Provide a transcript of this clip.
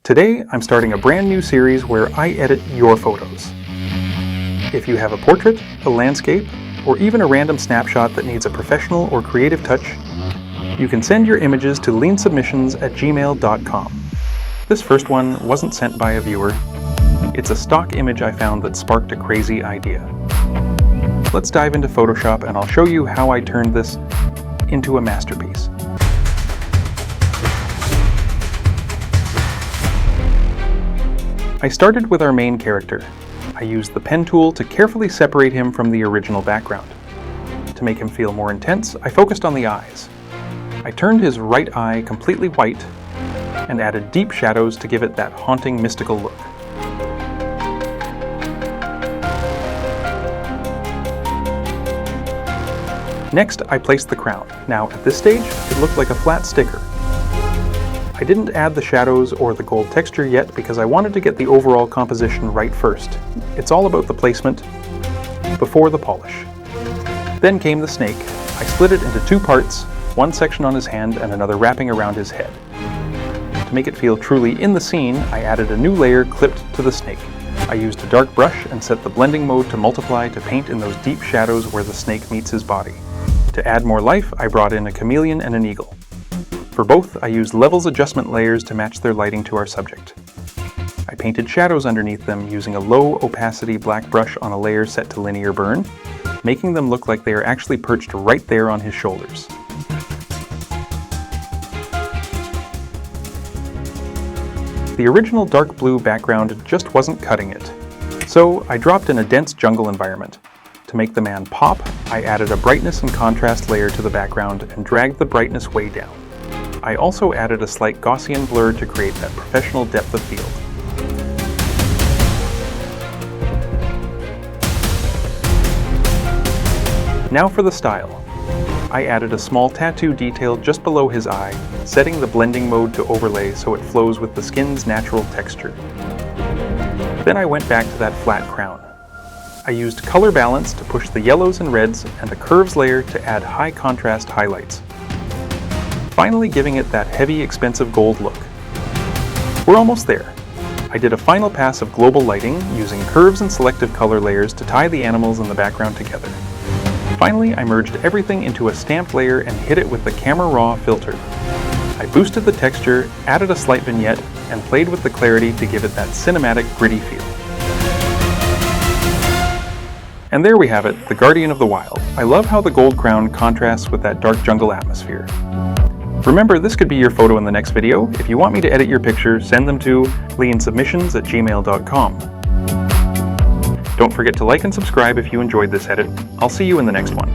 Today, I'm starting a brand new series where I edit your photos. If you have a portrait, a landscape, or even a random snapshot that needs a professional or creative touch, you can send your images to leensubmissions@gmail.com. This first one wasn't sent by a viewer. It's a stock image I found that sparked a crazy idea. Let's dive into Photoshop and I'll show you how I turned this into a masterpiece. I started with our main character. I used the pen tool to carefully separate him from the original background. To make him feel more intense, I focused on the eyes. I turned his right eye completely white and added deep shadows to give it that haunting, mystical look. Next, I placed the crown. Now, at this stage, it looked like a flat sticker. I didn't add the shadows or the gold texture yet because I wanted to get the overall composition right first. It's all about the placement before the polish. Then came the snake. I split it into two parts, one section on his hand and another wrapping around his head. To make it feel truly in the scene, I added a new layer clipped to the snake. I used a dark brush and set the blending mode to multiply to paint in those deep shadows where the snake meets his body. To add more life, I brought in a chameleon and an eagle. For both, I used levels adjustment layers to match their lighting to our subject. I painted shadows underneath them using a low opacity black brush on a layer set to linear burn, making them look like they are actually perched right there on his shoulders. The original dark blue background just wasn't cutting it, so I dropped in a dense jungle environment. To make the man pop, I added a brightness and contrast layer to the background and dragged the brightness way down. I also added a slight Gaussian blur to create that professional depth of field. Now for the style. I added a small tattoo detail just below his eye, setting the blending mode to overlay so it flows with the skin's natural texture. Then I went back to that flat crown. I used color balance to push the yellows and reds and a curves layer to add high contrast highlights, finally giving it that heavy, expensive gold look. We're almost there. I did a final pass of global lighting using curves and selective color layers to tie the animals in the background together. Finally, I merged everything into a stamped layer and hit it with the Camera Raw filter. I boosted the texture, added a slight vignette, and played with the clarity to give it that cinematic, gritty feel. And there we have it, the Guardian of the Wild. I love how the gold crown contrasts with that dark jungle atmosphere. Remember, this could be your photo in the next video. If you want me to edit your picture, send them to leensubmissions@gmail.com. Don't forget to like and subscribe if you enjoyed this edit. I'll see you in the next one.